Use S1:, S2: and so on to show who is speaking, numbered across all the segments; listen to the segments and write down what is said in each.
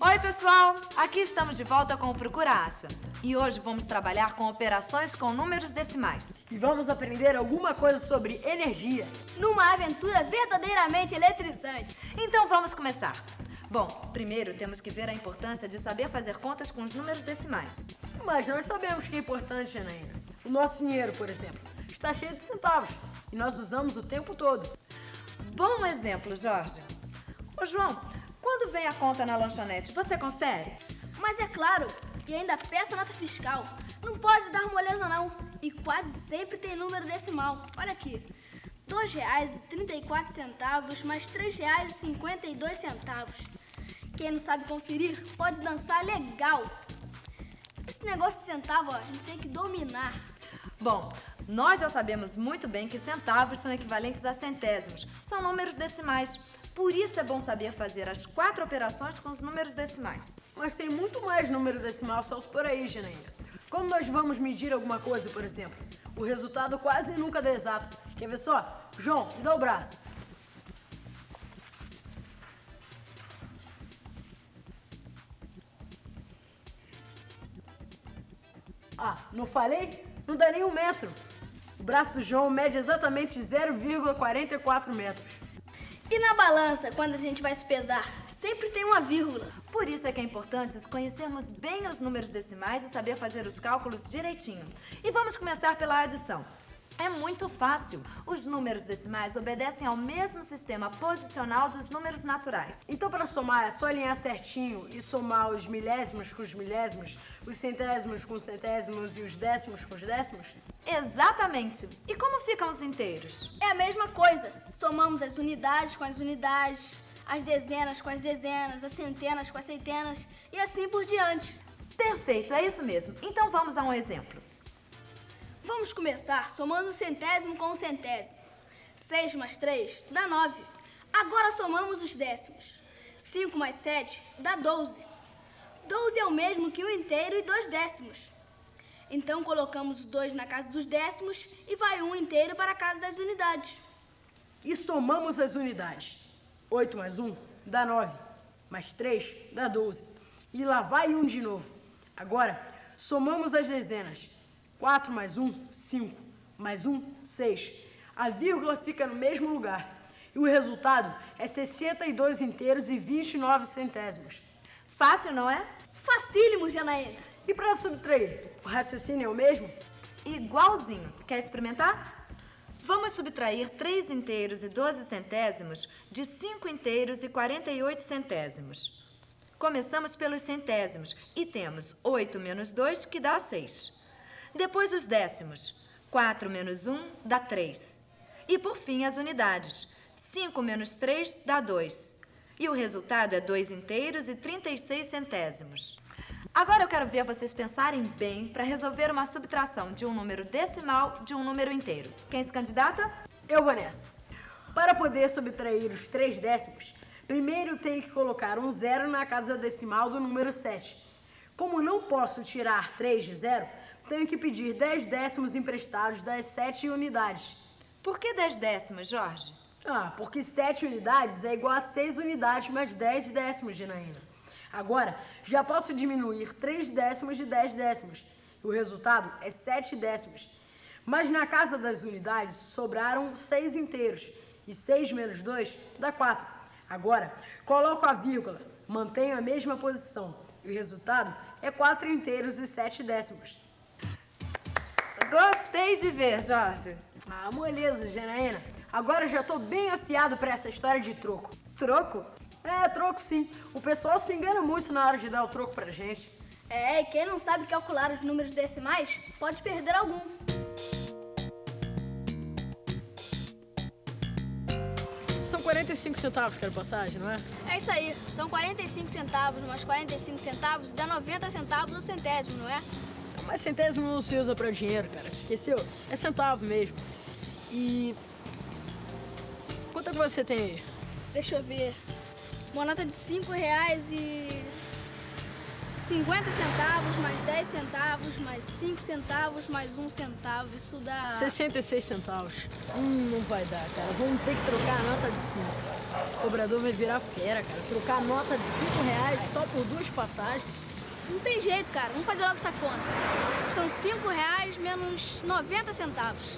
S1: Oi, pessoal! Aqui estamos de volta com o Procura Acha. E hoje vamos trabalhar com operações com números decimais.
S2: E vamos aprender alguma coisa sobre energia.
S3: Numa aventura verdadeiramente eletrizante.
S1: Então vamos começar. Bom, primeiro temos que ver a importância de saber fazer contas com os números decimais.
S2: Mas nós sabemos que é importante, Janaína. O nosso dinheiro, por exemplo, está cheio de centavos e nós usamos o tempo todo.
S1: Bom exemplo, Jorge. Ô, João, quando vem a conta na lanchonete, você confere?
S3: Mas é claro, e ainda peça nota fiscal. Não pode dar moleza não. E quase sempre tem número decimal. Olha aqui. R$ 2,34 mais R$ 3,52. Quem não sabe conferir, pode dançar legal. Esse negócio de centavo, ó, a gente tem que dominar.
S1: Bom, nós já sabemos muito bem que centavos são equivalentes a centésimos. São números decimais. Por isso é bom saber fazer as 4 operações com os números decimais.
S2: Mas tem muito mais número decimal solto por aí, Janaína. Quando nós vamos medir alguma coisa, por exemplo, o resultado quase nunca dá exato. Quer ver só? João, me dá o braço. Ah, não falei? Não dá nem 1 metro. O braço do João mede exatamente 0,44 metros.
S3: E na balança, quando a gente vai se pesar, sempre tem uma vírgula.
S1: Por isso é que é importante conhecermos bem os números decimais e saber fazer os cálculos direitinho. E vamos começar pela adição. É muito fácil. Os números decimais obedecem ao mesmo sistema posicional dos números naturais.
S2: Então, para somar, é só alinhar certinho e somar os milésimos com os milésimos, os centésimos com os centésimos e os décimos com os décimos?
S1: Exatamente. E como ficam os inteiros?
S3: É a mesma coisa. Somamos as unidades com as unidades, as dezenas com as dezenas, as centenas com as centenas e assim por diante.
S1: Perfeito, é isso mesmo. Então vamos a um exemplo.
S3: Vamos começar somando o centésimo com o centésimo. 6 mais 3 dá 9. Agora somamos os décimos. 5 mais 7 dá 12. 12 é o mesmo que 1 inteiro e 2 décimos. Então colocamos o 2 na casa dos décimos e vai 1 inteiro para a casa das unidades.
S2: E somamos as unidades. 8 mais 1 dá 9. Mais 3 dá 12. E lá vai 1 de novo. Agora somamos as dezenas. 4 mais 1, 5. Mais 1, 6. A vírgula fica no mesmo lugar. E o resultado é 62 inteiros e 29 centésimos.
S1: Fácil, não é?
S3: Facílimo, Janaína.
S2: E para subtrair, o raciocínio é o mesmo?
S1: Igualzinho. Quer experimentar? Vamos subtrair 3 inteiros e 12 centésimos de 5 inteiros e 48 centésimos. Começamos pelos centésimos e temos 8 menos 2, que dá 6. Depois os décimos. 4 menos 1 dá 3. E por fim as unidades. 5 menos 3 dá 2. E o resultado é 2 inteiros e 36 centésimos. Agora eu quero ver vocês pensarem bem para resolver uma subtração de um número decimal de um número inteiro. Quem se candidata?
S2: Eu vou nessa. Para poder subtrair os 3 décimos, primeiro tenho que colocar um 0 na casa decimal do número 7. Como não posso tirar 3 de 0, tenho que pedir 10 décimos emprestados das 7 unidades.
S1: Por que 10 décimos, Jorge?
S2: Porque 7 unidades é igual a 6 unidades mais 10 décimos, Janaína. Agora, já posso diminuir 3 décimos de 10 décimos. O resultado é 7 décimos. Mas na casa das unidades sobraram 6 inteiros. E 6 menos 2 dá 4. Agora, coloco a vírgula, mantenho a mesma posição. E o resultado é 4 inteiros e 7 décimos.
S1: Gostei de ver, Jorge.
S2: Moleza, Janaína. Agora eu já tô bem afiado para essa história de troco.
S1: Troco?
S2: Troco sim. O pessoal se engana muito na hora de dar o troco pra gente.
S3: E quem não sabe calcular os números decimais pode perder algum.
S2: São 45 centavos, quero passagem, não é?
S3: É isso aí. São 45 centavos mais 45 centavos dá 90 centavos o centésimo, não é?
S2: Mas centésimo não se usa pra dinheiro, cara. Você esqueceu? É centavo mesmo. E... quanto é que você tem aí?
S3: Deixa eu ver. Uma nota de R$5 e... 50 centavos, mais 10 centavos, mais 5 centavos, mais 1 centavo. Isso dá...
S2: 66 centavos. Não vai dar, cara. Vamos ter que trocar a nota de 5. O cobrador vai virar fera, cara. Trocar a nota de R$5 só por 2 passagens.
S3: Não tem jeito, cara. Vamos fazer logo essa conta. São R$5 menos 90 centavos.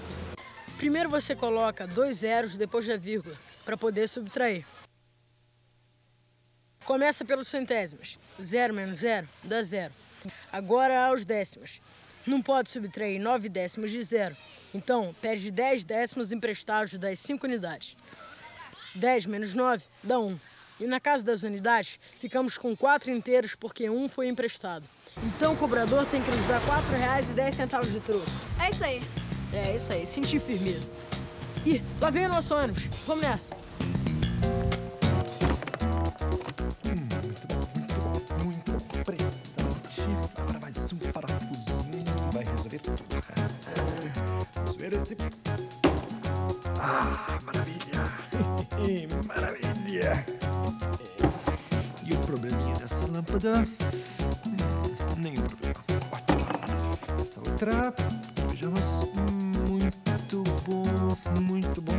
S2: Primeiro você coloca 2 zeros depois da vírgula, para poder subtrair. Começa pelos centésimos. 0 menos 0 dá 0. Agora aos décimos. Não pode subtrair 9 décimos de 0. Então, pede 10 décimos emprestados das 5 unidades. 10 menos 9 dá 1. E na casa das unidades, ficamos com 4 inteiros porque 1 foi emprestado. Então o cobrador tem que nos dar R$4,10 de troco.
S3: É isso aí.
S2: É isso aí, sentir firmeza. Ih, lá vem o nosso ônibus. Vamos nessa.
S4: Muito precisamente. Agora mais um parafusinho que vai resolver tudo. Vamos ver esse... Ah, maravilha! Maravilha! E o probleminha dessa lâmpada? Nenhum problema. Ótimo. Essa outra... Vejamos. Muito bom. Muito bom.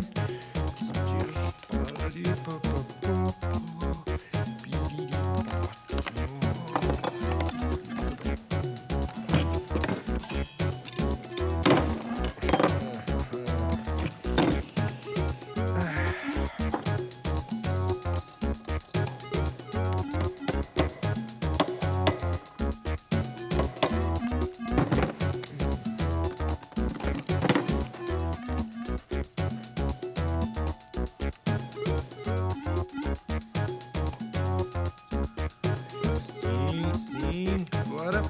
S4: Agora,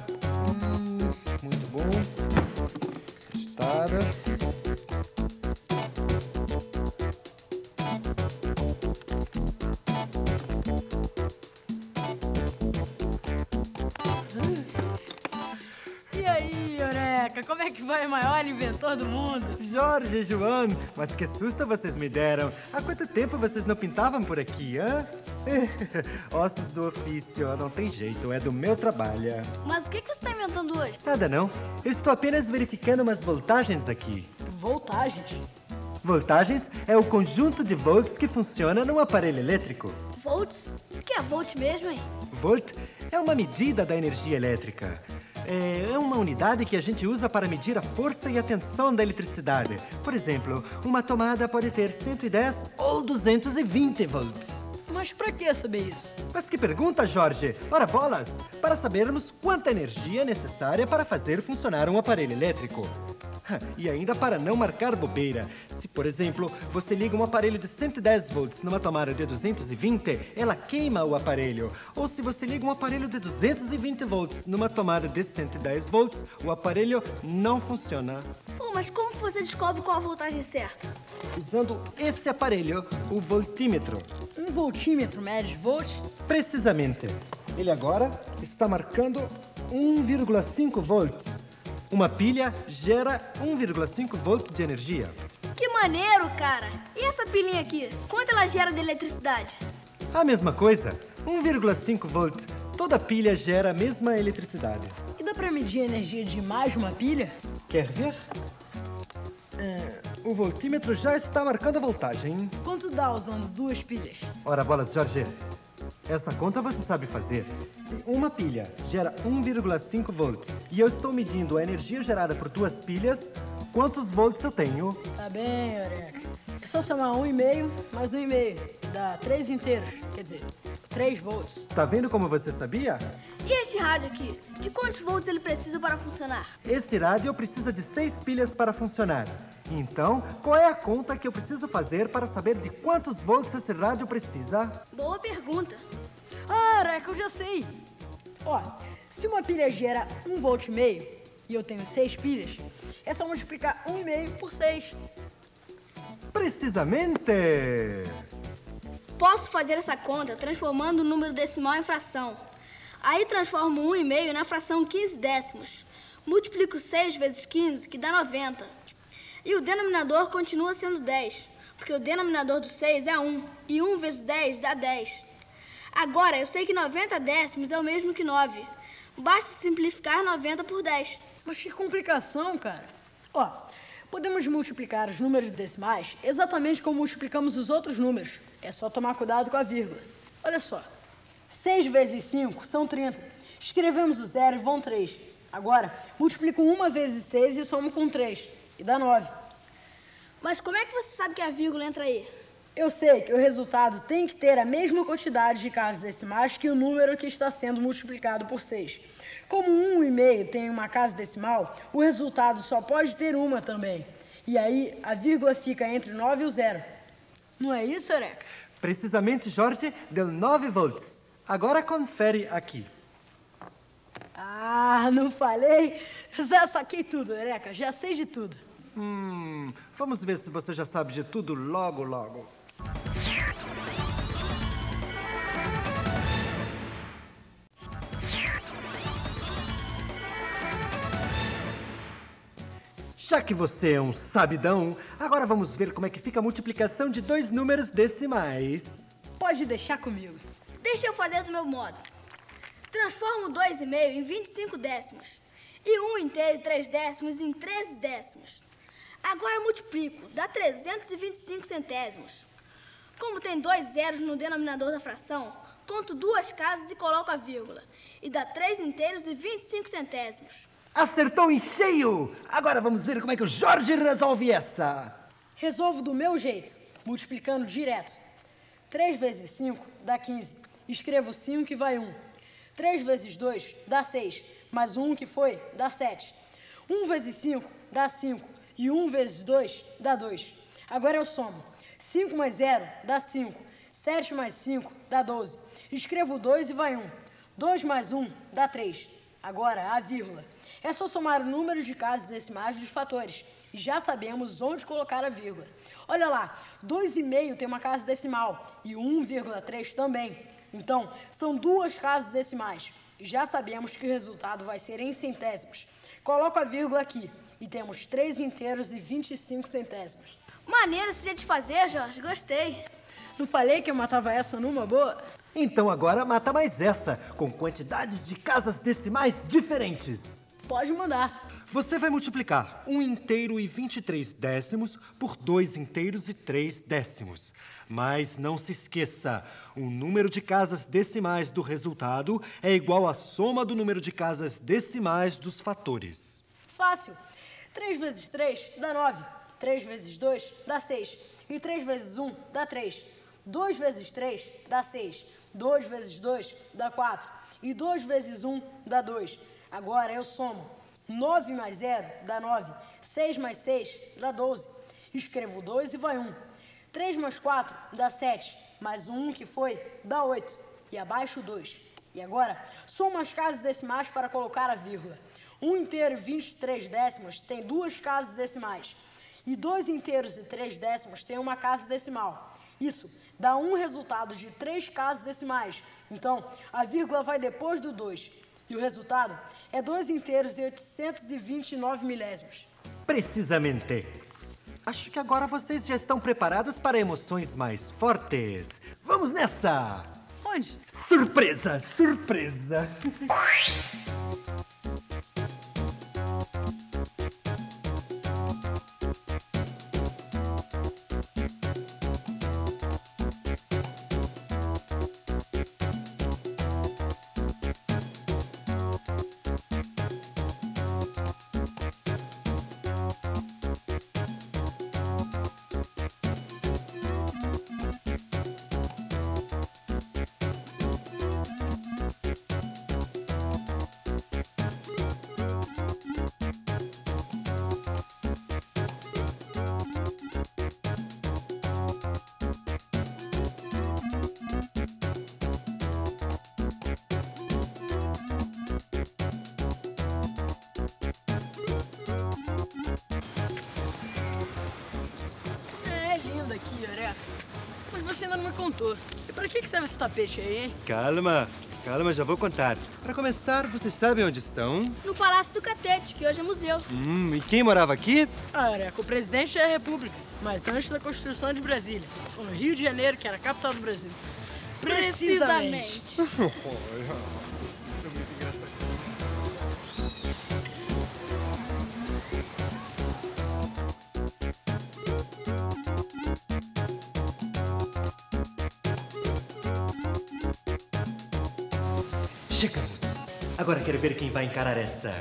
S4: muito bom. Estada.
S2: E aí, Eureka, como é que vai o maior inventor do mundo?
S4: Jorge e João, mas que susto vocês me deram. Há quanto tempo vocês não pintavam por aqui, hã? Ossos do ofício, não tem jeito, é do meu trabalho.
S3: Mas o que você está inventando hoje?
S4: Nada não, eu estou apenas verificando umas voltagens aqui.
S2: Voltagens.
S4: Voltagens é o conjunto de volts que funciona num aparelho elétrico.
S3: Volts? O que é volt mesmo, hein?
S4: Volt é uma medida da energia elétrica. É uma unidade que a gente usa para medir a força e a tensão da eletricidade. Por exemplo, uma tomada pode ter 110 ou 220 volts.
S2: Mas pra que saber isso?
S4: Mas que pergunta, Jorge! Ora bolas! Para sabermos quanta energia é necessária para fazer funcionar um aparelho elétrico. E ainda para não marcar bobeira. Se, por exemplo, você liga um aparelho de 110 volts numa tomada de 220, ela queima o aparelho. Ou se você liga um aparelho de 220 volts numa tomada de 110 volts, o aparelho não funciona.
S3: Mas como você descobre qual a voltagem certa?
S4: Usando esse aparelho, o voltímetro.
S2: Um voltímetro mede volts?
S4: Precisamente. Ele agora está marcando 1,5 volts. Uma pilha gera 1,5 volt de energia.
S3: Que maneiro, cara! E essa pilhinha aqui? Quanto ela gera de eletricidade?
S4: A mesma coisa. 1,5 volt. Toda pilha gera a mesma eletricidade.
S2: E dá pra medir a energia de mais de uma pilha?
S4: Quer ver? O voltímetro já está marcando a voltagem.
S2: Quanto dá usando 2 pilhas?
S4: Ora bolas, Jorge. Essa conta você sabe fazer. Se uma pilha gera 1,5 volt e eu estou medindo a energia gerada por 2 pilhas, quantos volts eu tenho?
S2: Tá bem, Eureka. É só somar 1,5 mais 1,5. Dá 3 inteiros. Quer dizer, 3 volts.
S4: Tá vendo como você sabia?
S3: E este rádio aqui? De quantos volts ele precisa para funcionar?
S4: Esse rádio precisa de 6 pilhas para funcionar. Então, qual é a conta que eu preciso fazer para saber de quantos volts esse rádio precisa?
S3: Boa pergunta.
S2: Ah, Eureka, eu já sei. Ó, se uma pilha gera 1,5 volt e eu tenho 6 pilhas, é só multiplicar 1,5 por 6.
S4: Precisamente!
S3: Posso fazer essa conta transformando o número decimal em fração. Aí transformo 1,5 na fração 15 décimos. Multiplico 6 vezes 15, que dá 90. E o denominador continua sendo 10, porque o denominador do 6 é 1, e 1 vezes 10 dá 10. Agora, eu sei que 90 décimos é o mesmo que 9. Basta simplificar 90 por 10.
S2: Mas que complicação, cara. Ó, Podemos multiplicar os números decimais exatamente como multiplicamos os outros números. É só tomar cuidado com a vírgula. Olha só. 6 vezes 5 são 30. Escrevemos o 0 e vão 3. Agora, multiplico 1 vezes 6 e somo com 3. E dá 9.
S3: Mas como é que você sabe que a vírgula entra aí?
S2: Eu sei que o resultado tem que ter a mesma quantidade de casas decimais que o número que está sendo multiplicado por 6. Como 1,5 tem uma casa decimal, o resultado só pode ter uma também. E aí, a vírgula fica entre o 9 e o 0. Não é isso, Eureka?
S4: Precisamente, Jorge, deu 9 volts. Agora confere aqui.
S2: Ah, não falei? Já saquei tudo, Eureka. Já sei de tudo.
S4: Vamos ver se você já sabe de tudo logo, logo. Já que você é um sabidão, agora vamos ver como é que fica a multiplicação de 2 números decimais.
S2: Pode deixar comigo.
S3: Deixa eu fazer do meu modo. Transformo 2,5 em 25 décimos e 1 inteiro e 3 décimos em 13 décimos. Agora multiplico, dá 325 centésimos. Como tem 2 zeros no denominador da fração, conto 2 casas e coloco a vírgula. E dá 3 inteiros e 25 centésimos.
S4: Acertou em cheio! Agora vamos ver como é que o Jorge resolve essa.
S2: Resolvo do meu jeito, multiplicando direto. 3 vezes 5 dá 15. Escrevo 5 e vai 1. 3 vezes 2 dá 6. Mais 1 que foi, dá 7. 1 vezes 5 dá 5. E 1 vezes 2 dá 2. Agora eu somo. 5 mais 0 dá 5. 7 mais 5 dá 12. Escrevo 2 e vai 1. 2 mais 1 dá 3. Agora, a vírgula. É só somar o número de casas decimais dos fatores. E já sabemos onde colocar a vírgula. Olha lá, 2,5 tem uma casa decimal. E 1,3 também. Então, são 2 casas decimais. E já sabemos que o resultado vai ser em centésimos. Coloco a vírgula aqui. E temos 3 inteiros e 25 centésimos.
S3: Maneiro esse jeito de fazer, Jorge. Gostei.
S2: Não falei que eu matava essa numa boa?
S4: Então agora mata mais essa, com quantidades de casas decimais diferentes.
S2: Pode mandar.
S4: Você vai multiplicar 1 inteiro e 23 décimos por 2 inteiros e 3 décimos. Mas não se esqueça, o número de casas decimais do resultado é igual à soma do número de casas decimais dos fatores.
S2: Fácil. 3 vezes 3 dá 9. 3 vezes 2 dá 6. E 3 vezes 1 dá 3. 2 vezes 3 dá 6. 2 vezes 2 dá 4. E 2 vezes 1 dá 2. Agora eu somo. 9 mais 0 dá 9. 6 mais 6 dá 12. Escrevo 2 e vai 1. 3 mais 4 dá 7. Mais 1 que foi dá 8. E abaixo 2. E agora, somo as casas decimais para colocar a vírgula. 1 inteiro e 23 décimos tem 2 casas decimais. E 2 inteiros e 3 décimos tem uma casa decimal. Isso dá um resultado de 3 casas decimais. Então, a vírgula vai depois do 2. E o resultado é 2 inteiros e 829 milésimos.
S4: Precisamente. Acho que agora vocês já estão preparadas para emoções mais fortes. Vamos nessa!
S2: Onde?
S4: Surpresa, surpresa!
S2: Aqui, Eureka. Mas você ainda não me contou. E para que serve esse tapete aí, hein?
S4: Calma, calma, já vou contar. Para começar, vocês sabem onde estão?
S3: No Palácio do Catete, que hoje é museu.
S4: E quem morava aqui?
S2: Ah, Eureka, o presidente é a República, mas antes da Constituição de Brasília, no Rio de Janeiro, que era a capital do Brasil.
S3: Precisamente.
S4: Chegamos. Agora quero ver quem vai encarar essa.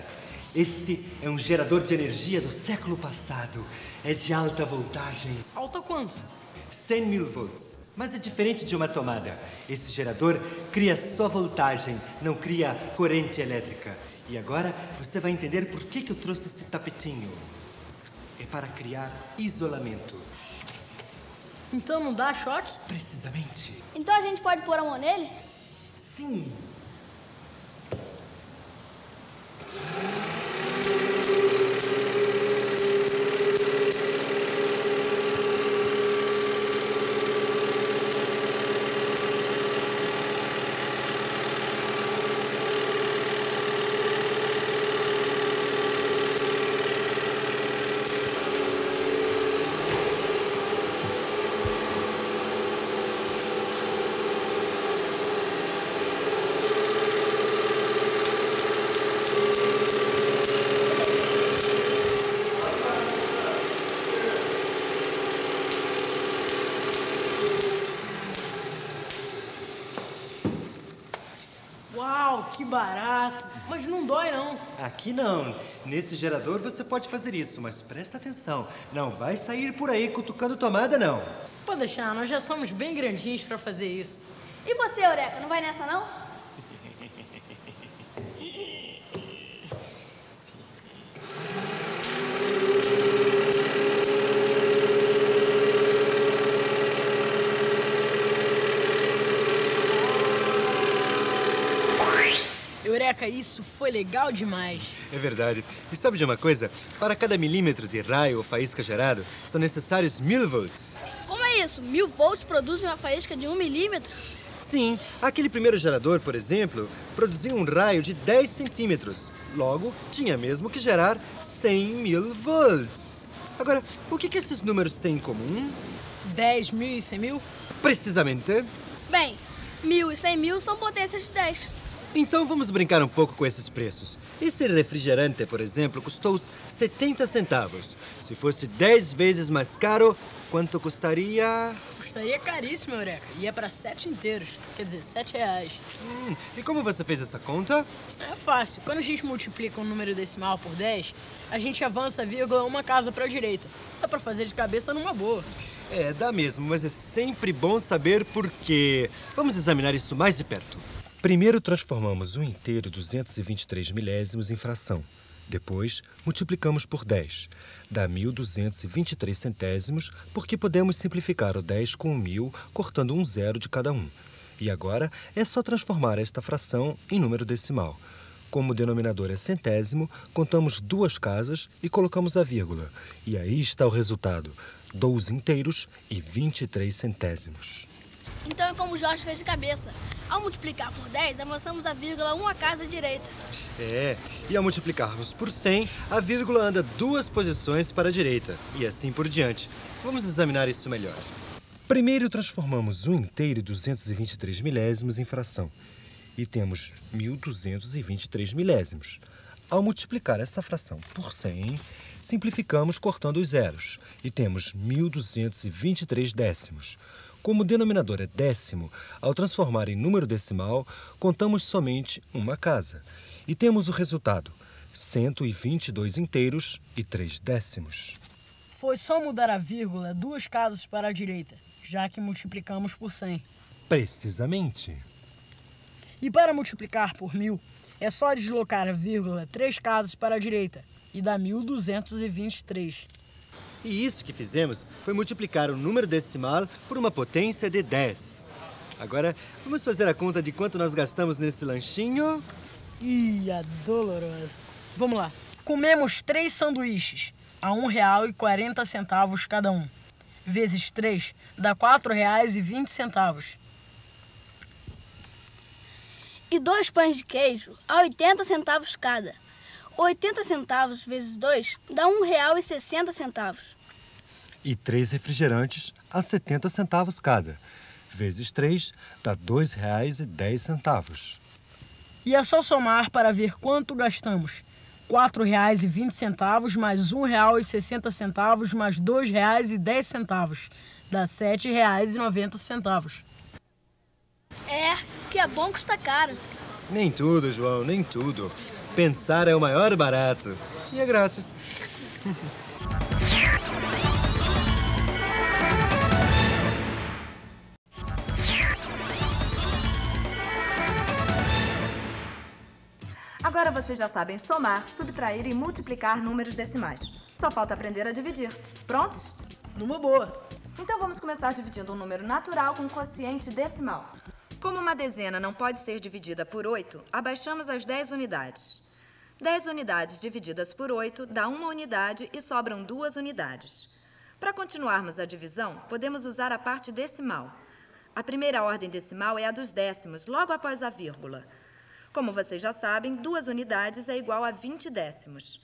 S4: Esse é um gerador de energia do século passado. É de alta voltagem.
S2: Alta quanto?
S4: 100 mil volts. Mas é diferente de uma tomada. Esse gerador cria só voltagem, não cria corrente elétrica. E agora você vai entender por que eu trouxe esse tapetinho. É para criar isolamento.
S2: Então não dá choque?
S4: Precisamente.
S3: Então a gente pode pôr a mão nele?
S4: Sim.
S2: Uau, que barato. Mas não dói, não.
S4: Aqui não. Nesse gerador você pode fazer isso, mas presta atenção. Não vai sair por aí cutucando tomada, não.
S2: Pode deixar, nós já somos bem grandinhos pra fazer isso.
S3: E você, Eureka, não vai nessa, não?
S2: Eureka, isso foi legal demais.
S4: É verdade. E sabe de uma coisa? Para cada milímetro de raio ou faísca gerado, são necessários 1000 volts.
S3: Como é isso? 1000 volts produzem uma faísca de 1 milímetro?
S4: Sim, aquele primeiro gerador, por exemplo, produzia um raio de 10 centímetros. Logo, tinha mesmo que gerar 100.000 volts. Agora, o que esses números têm em comum?
S2: 10 mil e 100 mil?
S4: Precisamente.
S3: Bem, 1000 e 100 mil são potências de 10.
S4: Então vamos brincar um pouco com esses preços. Esse refrigerante, por exemplo, custou 70 centavos. Se fosse 10 vezes mais caro, quanto custaria?
S2: Custaria caríssimo, Eureka. E é pra 7 inteiros. Quer dizer, 7 reais.
S4: E como você fez essa conta?
S2: É fácil. Quando a gente multiplica um número decimal por 10, a gente avança vírgula uma casa pra direita. Dá pra fazer de cabeça numa boa.
S4: É, dá mesmo, mas é sempre bom saber por quê. Vamos examinar isso mais de perto. Primeiro transformamos 1 inteiro 223 milésimos em fração. Depois, multiplicamos por 10. Dá 1.223 centésimos, porque podemos simplificar o 10 com o 1000, cortando um zero de cada um. E agora é só transformar esta fração em número decimal. Como o denominador é centésimo, contamos 2 casas e colocamos a vírgula. E aí está o resultado: 12 inteiros e 23 centésimos.
S3: Então é como o Jorge fez de cabeça. Ao multiplicar por 10, avançamos a vírgula uma casa à direita.
S4: É, e ao multiplicarmos por 100, a vírgula anda 2 posições para a direita, e assim por diante. Vamos examinar isso melhor. Primeiro transformamos 1 inteiro e 223 milésimos em fração, e temos 1.223 milésimos. Ao multiplicar essa fração por 100, simplificamos cortando os zeros, e temos 1.223 décimos. Como o denominador é décimo, ao transformar em número decimal, contamos somente uma casa. E temos o resultado: 122 inteiros e 3 décimos.
S2: Foi só mudar a vírgula 2 casas para a direita, já que multiplicamos por 100.
S4: Precisamente.
S2: E para multiplicar por 1000, é só deslocar a vírgula 3 casas para a direita, e dá 1.223.
S4: E isso que fizemos foi multiplicar o número decimal por uma potência de 10. Agora, vamos fazer a conta de quanto nós gastamos nesse lanchinho?
S2: Ih, a dolorosa. Vamos lá. Comemos 3 sanduíches, a R$1,40 cada um. Vezes 3 dá R$4,20.
S3: E 2 pães de queijo a 80 centavos cada. 80 centavos vezes 2 dá R$1,60.
S4: E 3 refrigerantes a 70 centavos cada. Vezes 3 dá R$2,10.
S2: E é só somar para ver quanto gastamos. R$4,20 mais R$1,60 mais R$2,10. Dá R$7,90.
S3: É, que é bom custa caro.
S4: Nem tudo, João, nem tudo. Pensar é o maior barato. E é grátis.
S1: Agora vocês já sabem somar, subtrair e multiplicar números decimais. Só falta aprender a dividir. Prontos?
S2: Numa boa.
S1: Então vamos começar dividindo um número natural com quociente decimal. Como uma dezena não pode ser dividida por 8, abaixamos as 10 unidades. 10 unidades divididas por 8 dá 1 unidade e sobram 2 unidades. Para continuarmos a divisão, podemos usar a parte decimal. A primeira ordem decimal é a dos décimos, logo após a vírgula. Como vocês já sabem, 2 unidades é igual a 20 décimos.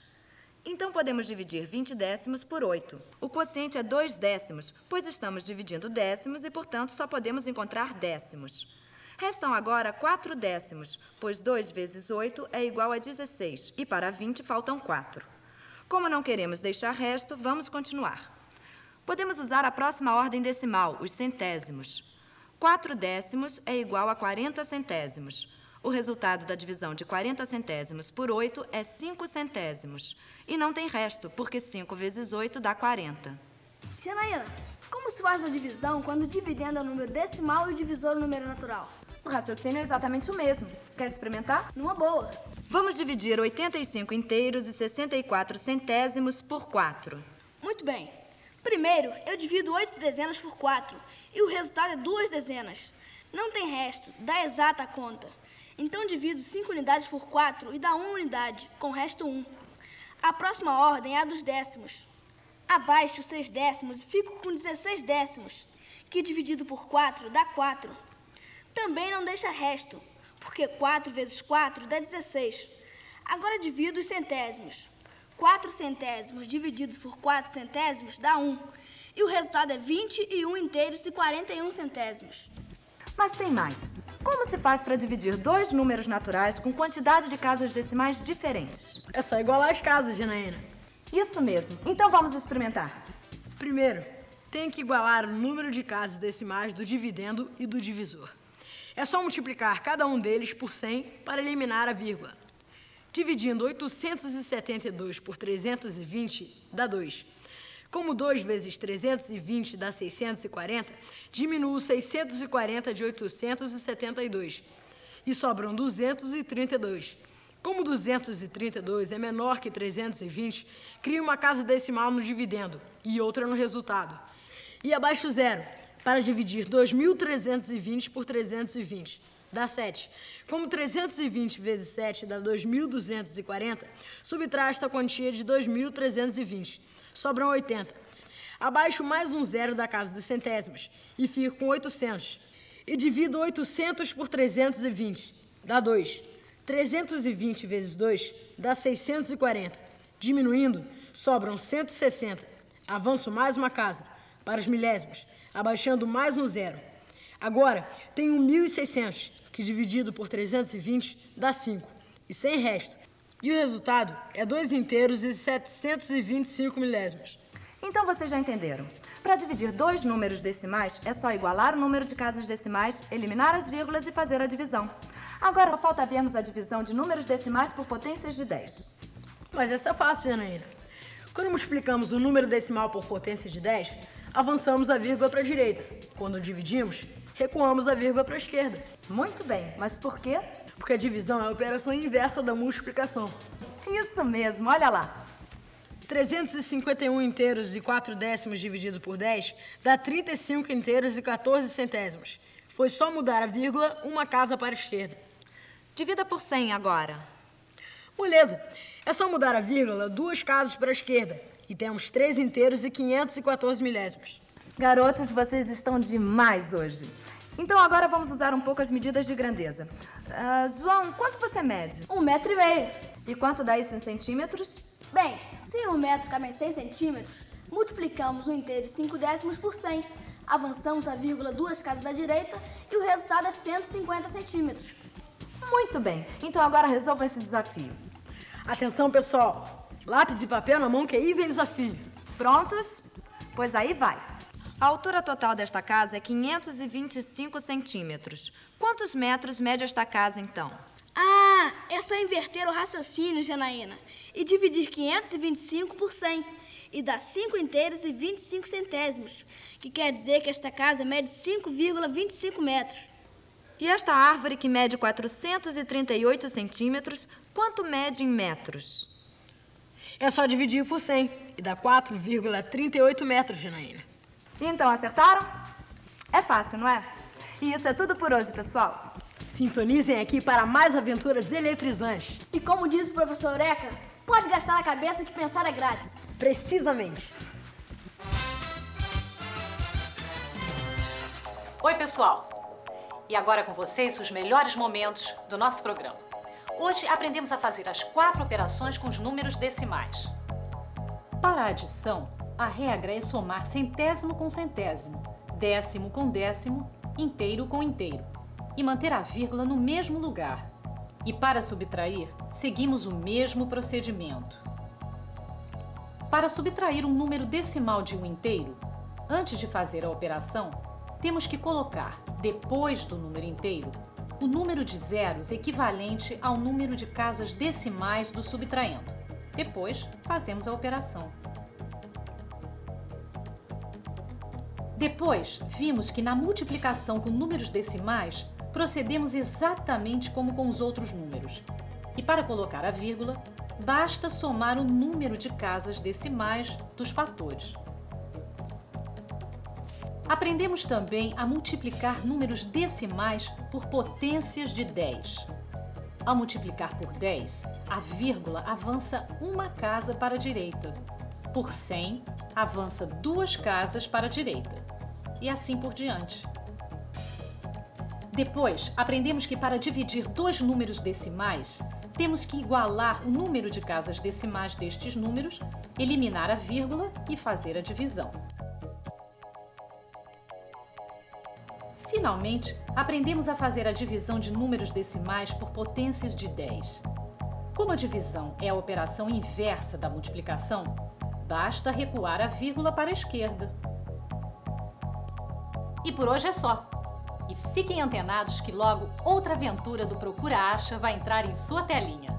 S1: Então, podemos dividir 20 décimos por 8. O quociente é 2 décimos, pois estamos dividindo décimos e, portanto, só podemos encontrar décimos. Restam agora 4 décimos, pois 2 vezes 8 é igual a 16, e para 20 faltam 4. Como não queremos deixar resto, vamos continuar. Podemos usar a próxima ordem decimal, os centésimos. 4 décimos é igual a 40 centésimos. O resultado da divisão de 40 centésimos por 8 é 5 centésimos. E não tem resto, porque 5 vezes 8 dá 40.
S3: Janaína, como se faz a divisão quando dividendo é o número decimal e o divisor o número natural?
S1: O raciocínio é exatamente o mesmo. Quer experimentar?
S3: Numa boa.
S1: Vamos dividir 85 inteiros e 64 centésimos por 4.
S3: Muito bem. Primeiro, eu divido 8 dezenas por 4 e o resultado é 2 dezenas. Não tem resto, dá exata a conta. Então, divido 5 unidades por 4 e dá 1 unidade, com o resto 1. A próxima ordem é a dos décimos. Abaixo 6 décimos e fico com 16 décimos, que dividido por 4 dá 4. Também não deixa resto, porque 4 vezes 4 dá 16. Agora divido os centésimos. 4 centésimos divididos por 4 centésimos dá 1. E o resultado é 21 inteiros e 41 centésimos.
S1: Mas tem mais. Como se faz para dividir dois números naturais com quantidade de casas decimais diferentes?
S2: É só igualar as casas, Janaína.
S1: Isso mesmo. Então vamos experimentar.
S2: Primeiro, tem que igualar o número de casas decimais do dividendo e do divisor. É só multiplicar cada um deles por 100 para eliminar a vírgula. Dividindo 872 por 320 dá 2. Como 2 vezes 320 dá 640, diminuo 640 de 872 e sobram 232. Como 232 é menor que 320, crio uma casa decimal no dividendo e outra no resultado. E abaixo zero, para dividir 2.320 por 320, dá 7. Como 320 vezes 7 dá 2.240, subtrai esta quantia de 2.320. Sobram 80. Abaixo mais um zero da casa dos centésimos e fico com 800. E divido 800 por 320, dá 2. 320 vezes 2 dá 640. Diminuindo, sobram 160. Avanço mais uma casa para os milésimos, abaixando mais um zero. Agora, tenho 1.600, que dividido por 320 dá 5. E sem resto. E o resultado é 2 inteiros e 725 milésimos.
S1: Então vocês já entenderam. Para dividir dois números decimais, é só igualar o número de casas decimais, eliminar as vírgulas e fazer a divisão. Agora falta vermos a divisão de números decimais por potências de 10.
S2: Mas essa é fácil, Janaína. Quando multiplicamos o número decimal por potência de 10, avançamos a vírgula para a direita. Quando dividimos, recuamos a vírgula para a esquerda.
S1: Muito bem, mas por quê?
S2: Porque a divisão é a operação inversa da multiplicação.
S1: Isso mesmo, olha lá.
S2: 351 inteiros e 4 décimos dividido por 10 dá 35 inteiros e 14 centésimos. Foi só mudar a vírgula, uma casa para a esquerda.
S1: Divida por 100 agora.
S2: Beleza. É só mudar a vírgula, 2 casas para a esquerda. E temos 3 inteiros e 514 milésimos.
S1: Garotos, vocês estão demais hoje. Então agora vamos usar um pouco as medidas de grandeza. João, quanto você mede?
S3: 1,5 metros.
S1: E quanto dá isso em centímetros?
S3: Bem, se 1 metro cabe em 100 centímetros, multiplicamos 1 inteiro e 5 décimos por 100. Avançamos a vírgula 2 casas à direita e o resultado é 150 centímetros.
S1: Muito bem. Então agora resolva esse desafio.
S2: Atenção, pessoal. Lápis e papel na mão que aí vem desafio.
S1: Prontos? Pois aí vai. A altura total desta casa é 525 centímetros. Quantos metros mede esta casa, então?
S3: é só inverter o raciocínio, Janaína, e dividir 525 por 100. E dá 5 inteiros e 25 centésimos, que quer dizer que esta casa mede 5,25 metros.
S1: E esta árvore que mede 438 centímetros, quanto mede em metros?
S2: É só dividir por 100 e dá 4,38 metros, Janaína.
S1: Então, acertaram? É fácil, não é? E isso é tudo por hoje, pessoal.
S2: Sintonizem aqui para mais aventuras eletrizantes.
S3: E como diz o professor Eureka, pode gastar a cabeça que pensar é grátis.
S2: Precisamente.
S5: Oi, pessoal! E agora com vocês os melhores momentos do nosso programa. Hoje aprendemos a fazer as 4 operações com os números decimais. Para a adição, a regra é somar centésimo com centésimo, décimo com décimo, inteiro com inteiro e manter a vírgula no mesmo lugar. E para subtrair, seguimos o mesmo procedimento. Para subtrair um número decimal de um inteiro, antes de fazer a operação, temos que colocar, depois do número inteiro, o número de zeros equivalente ao número de casas decimais do subtraendo. Depois, fazemos a operação. Depois, vimos que na multiplicação com números decimais, procedemos exatamente como com os outros números. E para colocar a vírgula, basta somar o número de casas decimais dos fatores. Aprendemos também a multiplicar números decimais por potências de 10. Ao multiplicar por 10, a vírgula avança uma casa para a direita. Por 100, avança 2 casas para a direita. E assim por diante. Depois, aprendemos que para dividir 2 números decimais, temos que igualar o número de casas decimais destes números, eliminar a vírgula e fazer a divisão. Finalmente, aprendemos a fazer a divisão de números decimais por potências de 10. Como a divisão é a operação inversa da multiplicação, basta recuar a vírgula para a esquerda. E por hoje é só. E fiquem antenados que logo outra aventura do Procura Acha vai entrar em sua telinha.